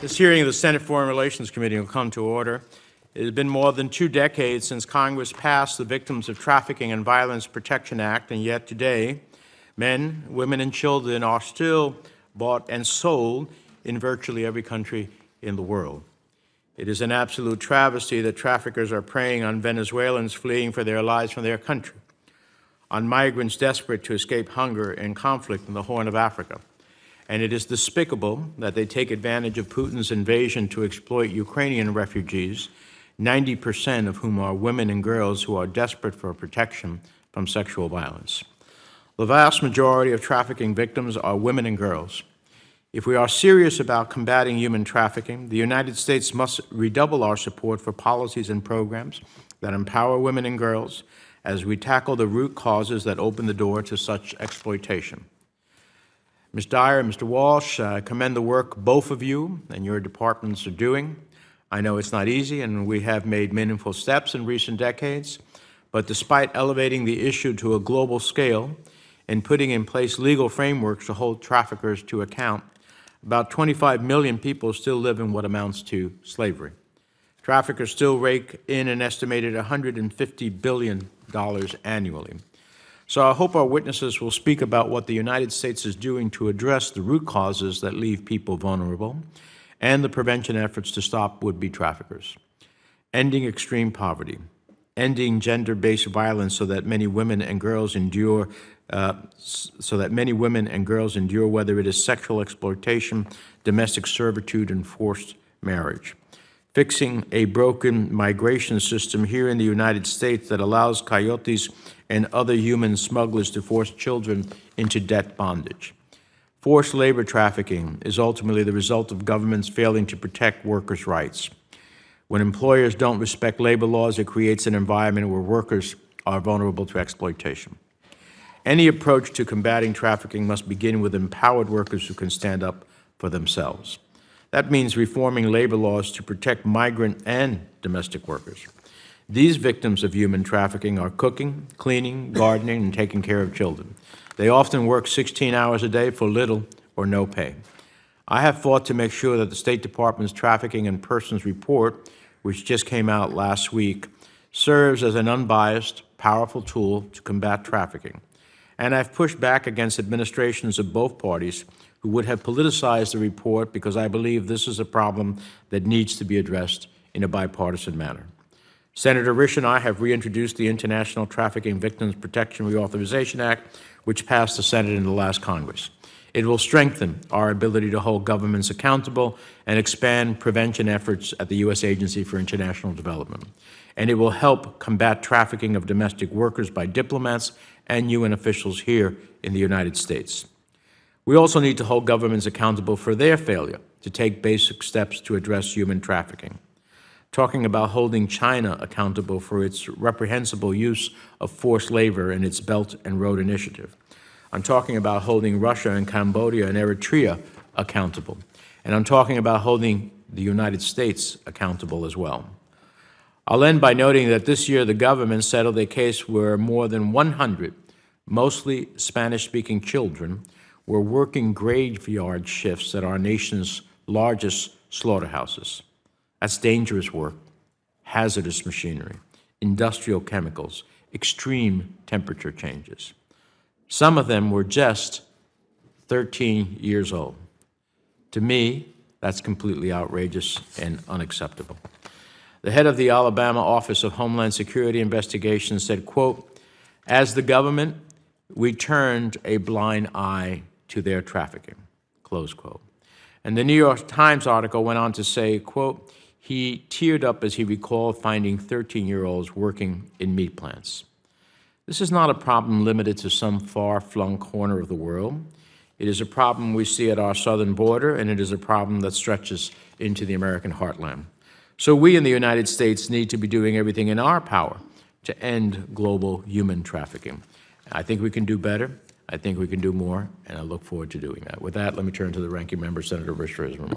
This hearing of the Senate Foreign Relations Committee will come to order. It has been more than 2 decades since Congress passed the Victims of Trafficking and Violence Protection Act, and yet today, men, women, and children are still bought and sold in virtually every country in the world. It is an absolute travesty that traffickers are preying on Venezuelans fleeing for their lives from their country, on migrants desperate to escape hunger and conflict in the Horn of Africa. And it is despicable that they take advantage of Putin's invasion to exploit Ukrainian refugees, 90% of whom are women and girls who are desperate for protection from sexual violence. The vast majority of trafficking victims are women and girls. If we are serious about combating human trafficking, the United States must redouble our support for policies and programs that empower women and girls as we tackle the root causes that open the door to such exploitation. Ms. Dyer and Mr. Walsh, I commend the work both of you and your departments are doing. I know it's not easy, and we have made meaningful steps in recent decades, but despite elevating the issue to a global scale and putting in place legal frameworks to hold traffickers to account, about 25 million people still live in what amounts to slavery. Traffickers still rake in an estimated $150 billion annually. So I hope our witnesses will speak about what the United States is doing to address the root causes that leave people vulnerable and the prevention efforts to stop would-be traffickers. Ending extreme poverty, ending gender-based violence so that many women and girls endure whether it is sexual exploitation, domestic servitude, and forced marriage. Fixing a broken migration system here in the United States that allows coyotes and other human smugglers to force children into debt bondage. Forced labor trafficking is ultimately the result of governments failing to protect workers' rights. When employers don't respect labor laws, it creates an environment where workers are vulnerable to exploitation. Any approach to combating trafficking must begin with empowered workers who can stand up for themselves. That means reforming labor laws to protect migrant and domestic workers. These victims of human trafficking are cooking, cleaning, gardening, and taking care of children. They often work 16 hours a day for little or no pay. I have fought to make sure that the State Department's Trafficking in Persons report, which just came out last week, serves as an unbiased, powerful tool to combat trafficking. And I've pushed back against administrations of both parties who would have politicized the report because I believe this is a problem that needs to be addressed in a bipartisan manner. Senator Risch and I have reintroduced the International Trafficking Victims Protection Reauthorization Act, which passed the Senate in the last Congress. It will strengthen our ability to hold governments accountable and expand prevention efforts at the U.S. Agency for International Development. And it will help combat trafficking of domestic workers by diplomats and UN officials here in the United States. We also need to hold governments accountable for their failure to take basic steps to address human trafficking. Talking about holding China accountable for its reprehensible use of forced labor in its Belt and Road Initiative. I'm talking about holding Russia and Cambodia and Eritrea accountable. And I'm talking about holding the United States accountable as well. I'll end by noting that this year the government settled a case where more than 100, mostly Spanish-speaking children, were working graveyard shifts at our nation's largest slaughterhouses. That's dangerous work, hazardous machinery, industrial chemicals, extreme temperature changes. Some of them were just 13 years old. To me, that's completely outrageous and unacceptable. The head of the Alabama Office of Homeland Security Investigations said, quote, "As the government, we turned a blind eye to their trafficking," close quote. And the New York Times article went on to say, quote, "He teared up as he recalled finding 13-year-olds working in meat plants." This is not a problem limited to some far-flung corner of the world. It is a problem we see at our southern border, and it is a problem that stretches into the American heartland. So we in the United States need to be doing everything in our power to end global human trafficking. I think we can do better. I think we can do more, and I look forward to doing that. With that, let me turn to the ranking member, Senator Risch, for his remarks.